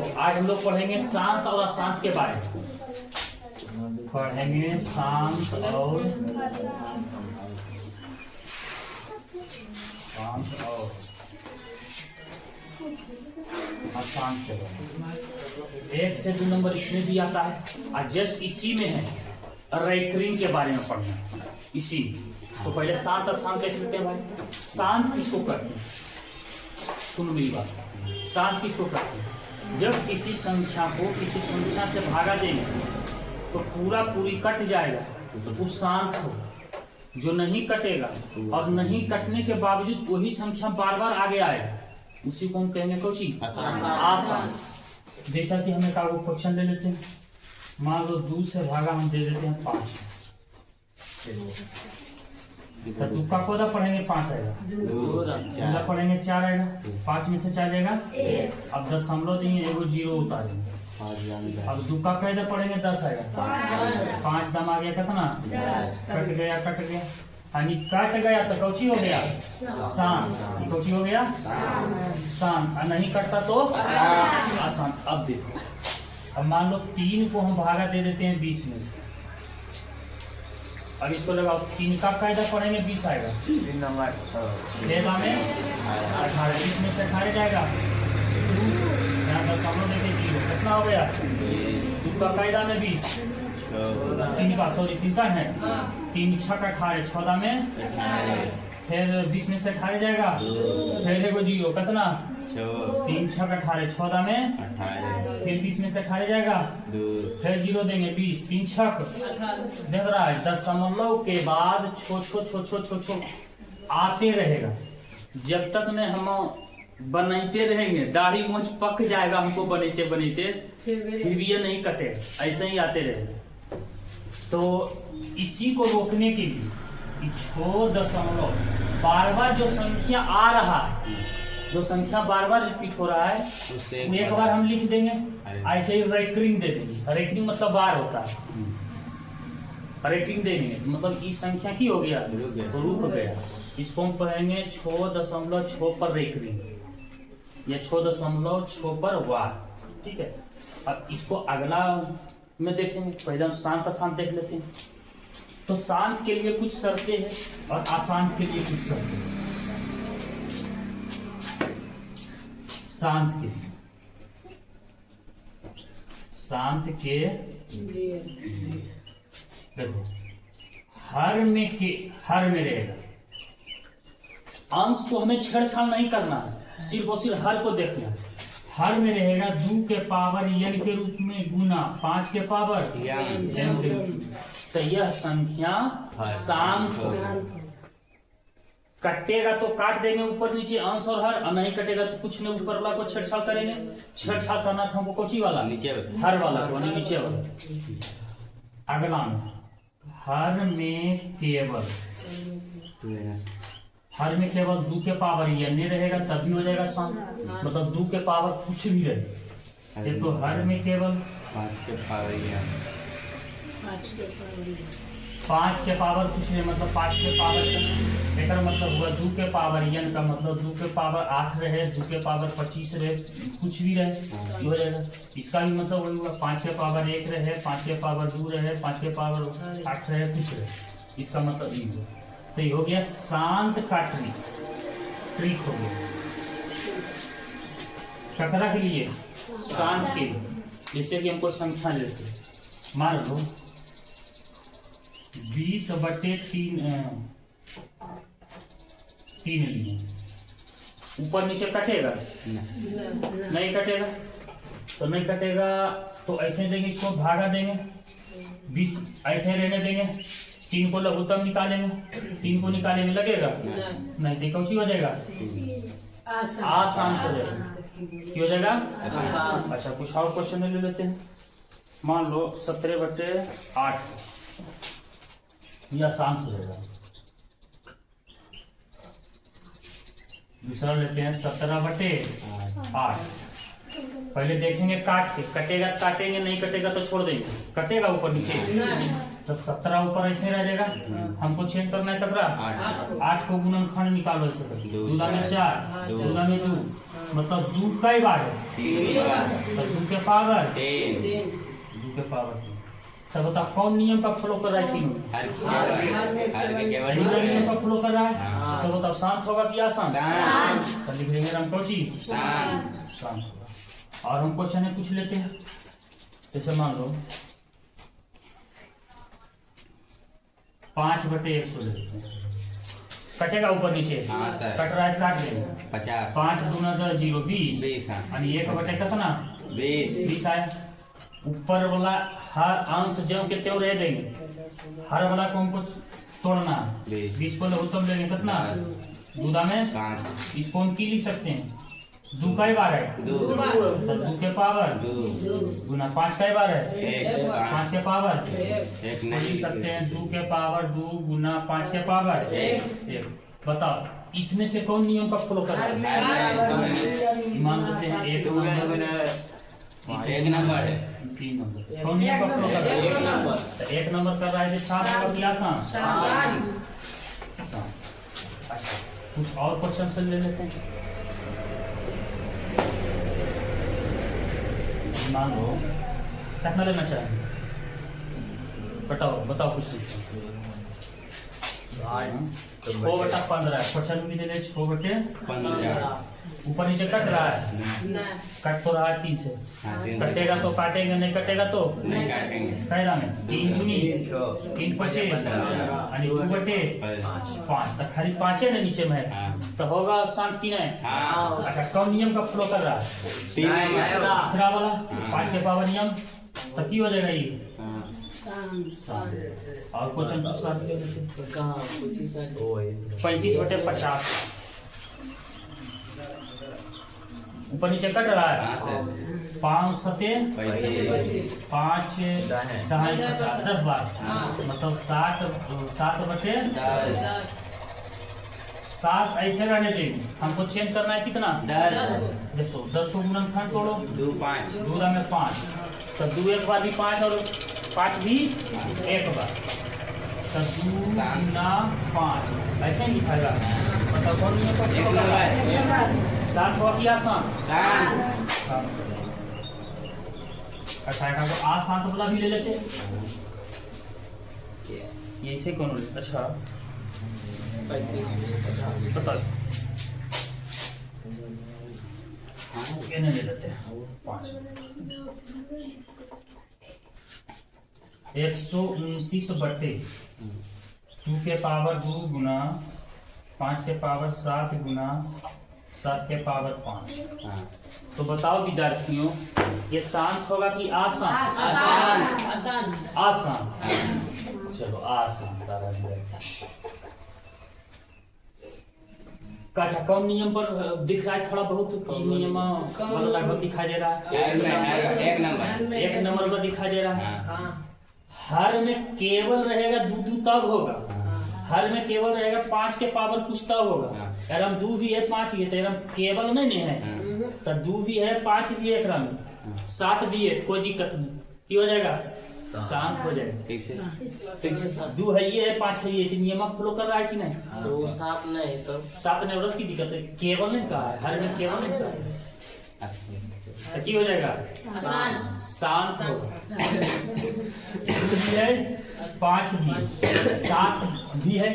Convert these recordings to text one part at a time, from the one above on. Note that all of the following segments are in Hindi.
देखो आज हम लोग पढ़ेंगे शांत और अशांत के बारे में। पढ़ेंगे शांत और अशांत के बारे में। 1 से 2 नंबर इसमें भी आता है और जस्ट इसी में है रेकरिंग के बारे में पढ़ना। इसी तो पहले शांत अशांत देख लेते हैं भाई। शांत किसको कहते हैं? सुनो मेरी बात। शांत किसको कहते हैं? जब किसी संख्या को किसी संख्या से भागा देंगे तो पूरा पूरी कट जाएगा तो वो शांत हो। जो नहीं कटेगा और नहीं कटने के बावजूद वही संख्या बार बार आगे आएगा उसी को हम कहेंगे कोची आसान। जैसा कि हमें का क्वेश्चन ले लेते हैं। मान लो 2 से भागा हम दे देते हैं 5। तो 2 का कोदा पढ़ेंगे 5 आएगा, कोदा पढ़ेंगे 4 आएगा, 5 में से 4 जाएगा 1। अब 10 देंगे, एगो 0 उतारेंगे। अब 2 का कैसे पढ़ेंगे 10 आएगा, 5 दम आ गया कितना 10। कट गया यानी कट गया तो कौची हो गया शांत। कौची हो गया शांत। और नहीं कटता तो अशांत। अब देखो अब मान लो 3 को हम भागा दे देते हैं 20 में से। अब इसको लगाओ 3 का कायदा पढ़ेंगे 20 आएगा, 6 में 18, 20 में से 18 जाएगा। यहाँ 10 देखे 0 कितना हो गया 2 का कायदा में 20, 3 का है 3 6 का 18, 14 में फिर 20 में से 18 जाएगा, फिर देखो 0 कितना 3 6 का 18, 14 में फिर 20 में से 18 जाएगा, फिर 0 देंगे 20, 3 6 देख रहा है 10 के बाद छो आते रहेगा। जब तक ने हम बनाते रहेंगे दाढ़ी मूंछ पक जाएगा हमको बनाते फिर भी ये नहीं कटे, ऐसे ही आते रहेगा। तो इसी को रोकने के लिए बार बार जो संख्या आ रहा है, जो संख्या बार बार रिपीट हो रहा है एक बार हम लिख देंगे, ऐसे ही रेकरिंग दे देंगे। रेकरिंग मतलब बार होता है, रेकरिंग देंगे मतलब इस संख्या की हो गया रुक गया। इसको हम पढ़ेंगे 6.6 पर रेकरिंग या 6.6 पर वार। ठीक है, अब इसको अगला में देखेंगे। पहले हम शांत अशांत देख लेते हैं। तो शांत के लिए कुछ शर्तें हैं और अशांत के लिए कुछ शर्तें हैं। शांत के देखो हर में रहेगा। अंश को हमें छेड़छाड़ नहीं करना है, सिर्फ और सिर्फ हर को देखना है। हर में रहेगा 2 के पावर n के रूप में गुना 5 के पावर n के रूप में। तो यह संख्या शांत हो। कटेगा तो काट देंगे ऊपर नीचे अंश और हर, नहीं कटेगा तो कुछ नहीं ऊपर वाला को छेड़छाड़ करेंगे। छेड़छाड़ करना था हमको कोची वाला नीचे हर वाला को नीचे वाला। अगला में हर में केवल 2 के पावर n रहेगा तब भी हो जाएगा शांत। मतलब 2 के पावर कुछ भी रहे। ये तो हर में केवल 5 के पावर कुछ नहीं, मतलब 5 के पावर एक मतलब हुआ 2 के पावर n का मतलब 2 के पावर 8 रहे, 2 के पावर 25 रहे, कुछ भी रहे ये हो जाएगा। इसका भी मतलब वही हुआ 5 के पावर 1 रहे, 5 के पावर 2 रहे, 5 के पावर 8 रहे, कुछ रहे। इसका मतलब ये हुआ। तो ये हो गया शांत का ट्रिक हो गया। ककरा के लिए शांत के लिए। जैसे कि हमको संख्या देते मान लो 20/3 लिए, ऊपर नीचे कटेगा नहीं कटेगा तो नहीं कटेगा तो ऐसे देंगे, इसको भागा देंगे 20 ऐसे रहने देंगे। 3 को लघुत्तम निकालेंगे, 3 को निकालेंगे लगेगा नहीं देखो उसी हो जाएगा आसान हो जाएगा। क्यों हो जाएगा अच्छा कुछ और क्वेश्चन ले लेते हैं। मान लो 17/8 यह शांत हो जाएगा। दूसरा लेते हैं 17/8। पहले देखेंगे काट के, कटेगा काटेंगे नहीं कटेगा तो छोड़ देंगे। कटेगा ऊपर नीचे तो 17 ऊपर ऐसे रह जाएगा। हमको चेंज करना है कपड़ा 8 को गुणनखंड निकालो ऐसे करके। 2 दाने 4, 2 दाने 2, मतलब 2 कई बार है? 3 बार। तो 2 के पावर 3, 2 के पावर 3। तब बताओ कौन नियम का फॉलो कर रहा है? तीनों नियम का फॉलो कर रहा है। तो बताओ शांत होगा कि आसान? तो लिख लेंगे हम कौन चीज? शांत होगा। और हम क्वेश्चन है कुछ लेते हैं, जैसे मान लो 5/100 लेते हैं। कटेगा ऊपर नीचे? कट रहा है, काट लेंगे 50। 5 दूना 10 0 20 आणि 1/, कितना 20 आया। ऊपर वाला हर अंश जो के त्यों रह देंगे, हर वाला को हमको तोड़ना 20 को उत्तम लेंगे कितना 2 दाने 5। इसको हम की लिख सकते हैं 2 कई बार है? 2 के पावर 2 गुना 5 कई बार है? 5 के पावर 1 लिख सकते हैं। 2 के पावर 2 गुना 5 के पावर 1। बताओ इसमें से कौन नियम का फॉलो कर रहा है? मान लेते हैं 1 नंबर है, 3 नंबर कौन नियम का फॉलो कर रहा है? 1 नंबर कर रहा है 7 की आसान। अच्छा कुछ और क्वेश्चन से ले लेते हैं। मान लो कितना लेना चाहिए? बताओ कुछ 6/15। क्वेश्चन भी दे दे 6/15। ऊपर नीचे कट रहा है? कट तो रहा है 3 से। कटेगा तो काटेंगे, नहीं कटेगा तो नहीं काटेंगे। कैदा में 3 दूनी 3 5 आणि 2/5 तो खाली 5 है ना नीचे में तो होगा शांत की नहीं? अच्छा कौन नियम का फॉलो कर रहा है? तीसरा वाला 5 के पावर नियम। तो की हो जाएगा ये और क्वेश्चन कुछ साथ 35/50। ऊपर नीचे कट रहा है 5 7 5 10 बार मतलब 7 ऐसे रहने देंगे। हमको चेंज करना है कितना 10। देखो 10 को गुणनखंड तोड़ो 2 5 2 में 5 तो 2 एक बार भी 5 और 5 भी एक बार तो 2 गुना 5 ऐसे ही लिखाएगा। मतलब कौन नियम 7 हुआ कि आसान? अच्छा तो आसान वाला भी ले लेते ये से कौन ले? अच्छा बताओ ये नहीं ले लेते 5 129/2 के पावर 2 गुना 5 के पावर 7 गुना 7 के पावर 5। तो बताओ विद्यार्थियों ये शांत होगा कि आसान? आसान। आसान। चलो आसान। अच्छा कौन नियम पर दिख रहा है? थोड़ा बहुत नियम लगभग दिखाई दे रहा है। 1 नंबर पर दिखाई दे रहा है। हर में केवल रहेगा 2 तब होगा। हर में केवल रहेगा 5 के पावर कुछ तब होगा। अगर हम 2 भी है 5 भी है तो हम केवल नहीं है तो 2 भी है 5 भी है, एक में 7 भी है, कोई दिक्कत नहीं। की हो जाएगा? शांत हो जाएगा। 2 है ये है 5 है ये, नियम फॉलो कर रहा है कि नहीं? तो 7 नहीं तो 7 नहीं रस की दिक्कत है। केवल नहीं कहा है, हर में केवल नहीं कहा है तो की हो जाएगा? शांत होगा। 5 भी 7 भी है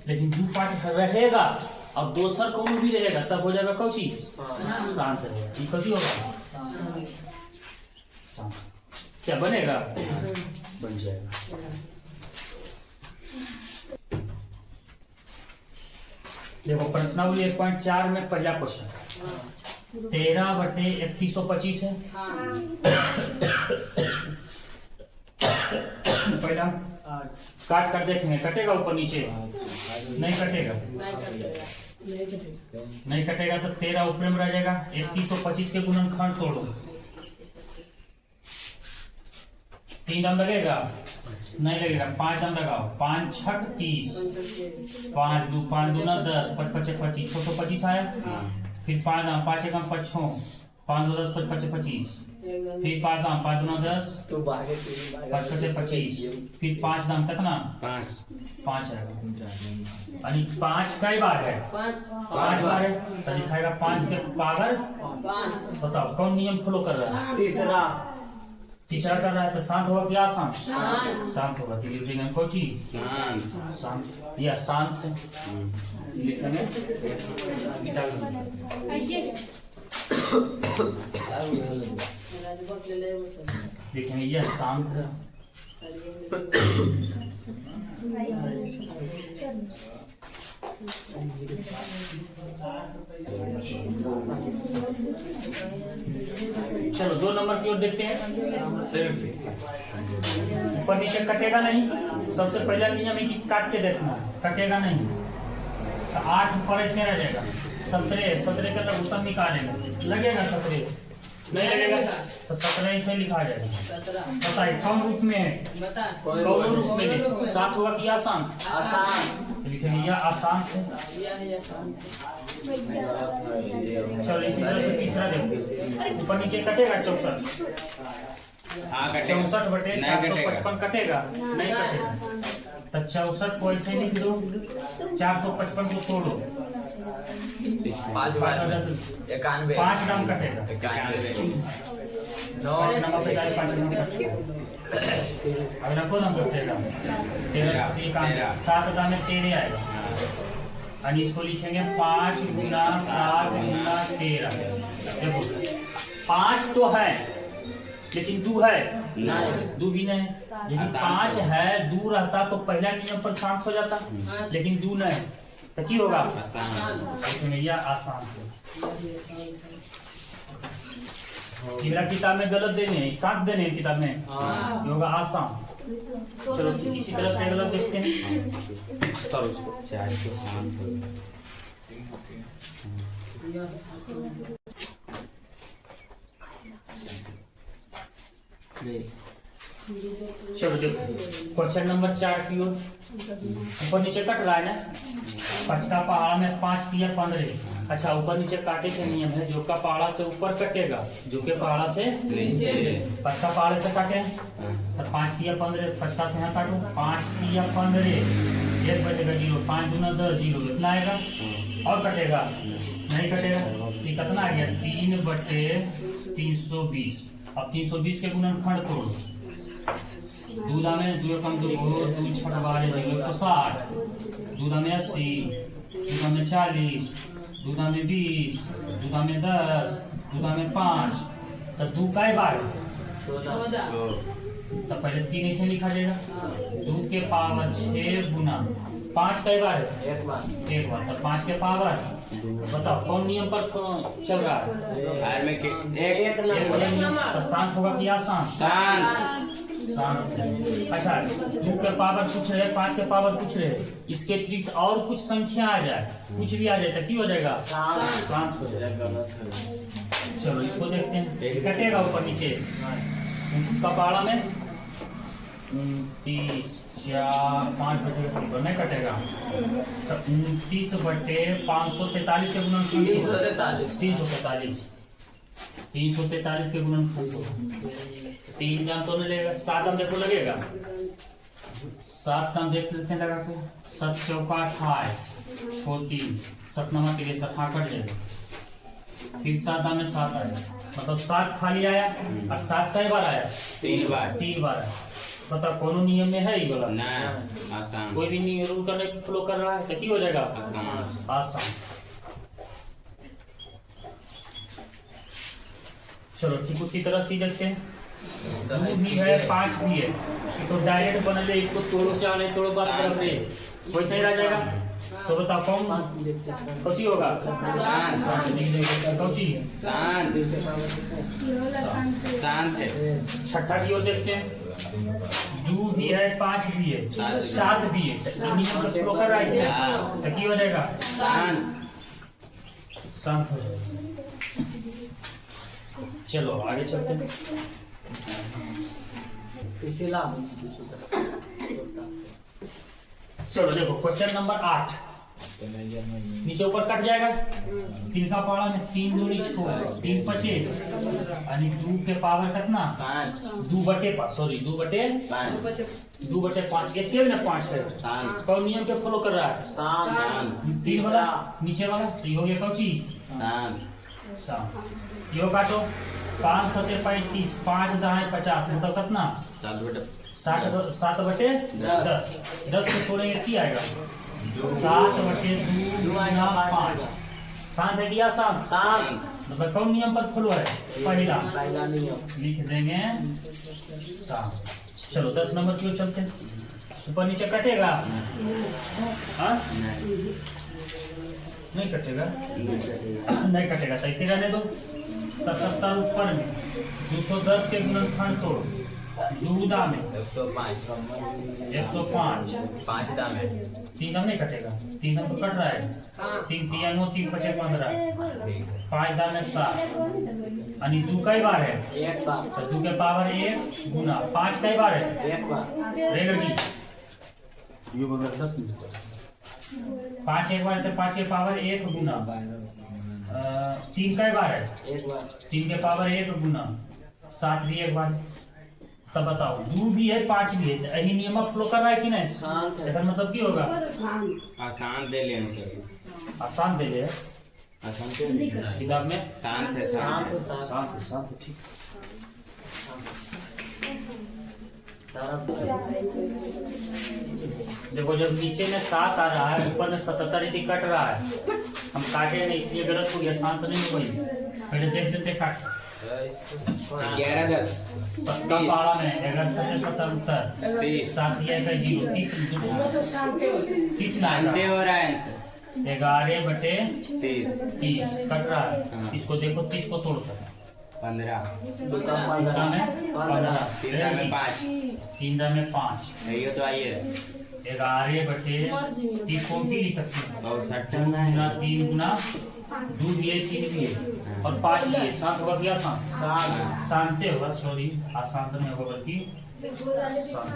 लेकिन 2 5 रहेगा और दोसर कौन भी रहेगा तब हो जाएगा कौची? शांत रहेगा। ये कौची होगा? शांत। क्या बनेगा? बन जाएगा। देखो प्रश्नावली 1.4 में पहला क्वेश्चन 13/3125 है। पहला काट कर देखेंगे कटेगा ऊपर नीचे? नहीं कटेगा। नहीं कटेगा तो 13 ऊपर में रह जाएगा। 3125 के गुणनखंड तोड़ो 3 दाम लगेगा? नहीं लगेगा। 5 दाम लगाओ। 5 6 30 5 2 5 2 10 5 5 25 625 आया। फिर 5 दाम 5 1 5 6 5 2 10 5 5 25 फिर 5 दाम 5 दूना 10, तो बागे 5 पचे 25, फिर 5 दाम कितना 5 है यानी 5 कई बार है 5 बार है तो लिखाएगा 5 के पावर 5। बताओ कौन नियम फॉलो कर रहा है? तीसरा कर रहा है तो शांत होगा कि आशांत? शांत होगा। डिलीवरी में कोची शांत या शांत है लिखेंगे देखेंगे यह शांत है। चलो 2 नंबर की ओर देखते हैं। ऊपर नीचे कटेगा नहीं। सबसे पहला नियम है कि काट के देखना, कटेगा नहीं तो 8 ऊपर ऐसे रह जाएगा। 17 का उत्तर निकालेगा, लगेगा 17 नहीं लगेगा तो 17 ऐसे लिखा जाएगा। बताइए कौन रूप में है? कौन रूप में? सात होगा कि आसान? लिखेंगे यह आसान है। चलो इसी तरह से तीसरा देखो। ऊपर नीचे कटेगा 64 बटे 455 कटेगा नहीं कटेगा तो 64 को ऐसे लिख दो, 455 को तोड़ो 5 दाम कटेगा 5 नंबर पे जाए 5 नंबर अगर आपको दाम कटेगा 13 7 दाम में 13 आएगा यानी इसको लिखेंगे 5 गुना 7 गुना 13। देखो 5 तो है लेकिन 2 है नहीं, 2 भी नहीं। यदि 5 है 2 रहता तो पहला नियम पर शांत हो जाता, लेकिन 2 नहीं तो क्या होगा? आसान। यह आसान है। मेरा किताब में गलत देने हैं, 7 देने हैं किताब में, ये होगा आसान। चलो इसी तरह से गलत देखते हैं। चलो देखो क्वेश्चन नंबर 4 की ओर। ऊपर नीचे कट रहा है ना, 5 का पहाड़ा में 5 तिया 15। अच्छा ऊपर नीचे काटे के नियम है, जो का पहाड़ा से ऊपर कटेगा, जो के पहाड़ा से नीचे। 5 का पहाड़े से काटे तो 5 तिया 15, 50 से यहाँ काटो 5 तिया 15, 1 बचेगा 0, 5 दूना 10 0 इतना आएगा और कटेगा नहीं कटेगा। ये कितना आ गया 3 बटे 320। अब 320 के गुणनखंड तोड़ो। 2 दामे 2 कम 2 2 छठ 12 160, 2 दामे 80, 2 दामे 40, 2 दामे 20, 2 दामे 10, 2 दामे 5 तो 2 कई बार 14। तो पहले 3 ऐसे लिखा जाएगा 2 के पावर 6 गुना 5 कई बार है एक बार तो 5 के पावर। बताओ कौन नियम पर चल रहा है? तो शांत होगा कि आसान? शांत। अच्छा 2 के पावर पूछ रहे, 5 के पावर पूछ रहे, इसके अतिरिक्त और कुछ संख्या आ जाए, कुछ भी आ जाए तो क्या हो जाएगा? शांत हो जाएगा। चलो इसको देखते हैं। कटेगा ऊपर नीचे उसका पहाड़ा में 29 4 5 बचेगा तो नहीं कटेगा तो 29 बटे 543 के गुणनखंड 343 के गुणनखंड 3 दाम तो नहीं लगेगा, 7 दाम देखो लगेगा। 7 दाम देख लेते हैं लगा के 7 चौका 28 3 7 नंबर के लिए 7 कट जाएगा। फिर 7 दाम में 7 आएगा मतलब 7 खाली आया और 7 कई बार आया? 3 बार आया। बताओ कौन नियम में है ये वाला? आसान। कोई भी नहीं रूल करने फ्लो कर रहा है तो क्या हो जाएगा? आसान। चलो ठीक उसी तरह से देखते हैं। 2 भी है 5 भी है तो डायरेक्ट बना जाए, इसको तोड़ो से आने तोड़ो बात कर रहे वैसे ही रह जाएगा। तो बताओ कौन कौची होगा? कौची शांत है। छठा की ओर देखते हैं। 2 भी है 5 भी है 7 भी है तो कर रहा है तो क्या हो जाएगा? शांत हो जाएगा। चलो आगे चलते हैं। चलो देखो क्वेश्चन नंबर 8। नीचे ऊपर कट जाएगा। 3 का पाड़ा में 3 दूनी 6 3 पचे आणि 2 के पावर कितना 2/5 सॉरी 2/5 के ना 5 है। कौन नियम के फॉलो कर रहा है? 3 वाला नीचे वाला तो ये हो गया कौन चीज शाम। यो काटो 5 7 35 5 दाएं 50 मतलब कितना 7/10 10 को छोड़ेंगे क्या आएगा 7/2 5 शांत है क्या शांत मतलब कौन नियम पर फॉलो है? पहला नियम लिख देंगे शांत। चलो 10 नंबर की ओर चलते हैं। ऊपर नीचे कटेगा हाँ नहीं कटेगा नहीं कटेगा तो इसे रहने दो। 77 ऊपर में 210 के गुणनखंड तोड़ो 2 दाम में 105 5 दाम है 3 दाम नहीं कटेगा 3 दाम तो कट रहा है 3 3 9 3 5 15 5 दाम में 7 आणि 2 कई बार है एक बार तो 2 के पावर 1 गुना 5 कई बार है एक बार रहेगी 5 एक बार तो 5 के पावर 1 गुना 3 कई बार है एक बार 3 के पावर 1 गुना 7 भी एक बार। तब बताओ 2 भी है 5 भी है यही नियम फ्लो कर रहा है कि नहीं? शांत है इसका मतलब क्या होगा? आसान दे लेना आसान दे ले आसान किताब में शांत है शांत ठीक। देखो जब नीचे में 7 आ रहा है ऊपर में 77 यदि कट रहा है हम काटे नहीं इसलिए गलत हो गया शांत नहीं हुई पहले देख देते काट 11 10 सत्ता पाड़ा में 11 7 उत्तर 7 0 30 शांति हो रहा है आंसर 11/30 कट रहा है इसको देखो 30 को तोड़कर 15 15 में 15 3 में 5 ये तो आइए 11/30 को भी लिख सकते हैं और 60 गुना 3 गुना 2 भी है 3 भी है और 5 भी है। शांत होगा क्या शांत होगा सॉरी अशांत नहीं होगा बल्कि शांत।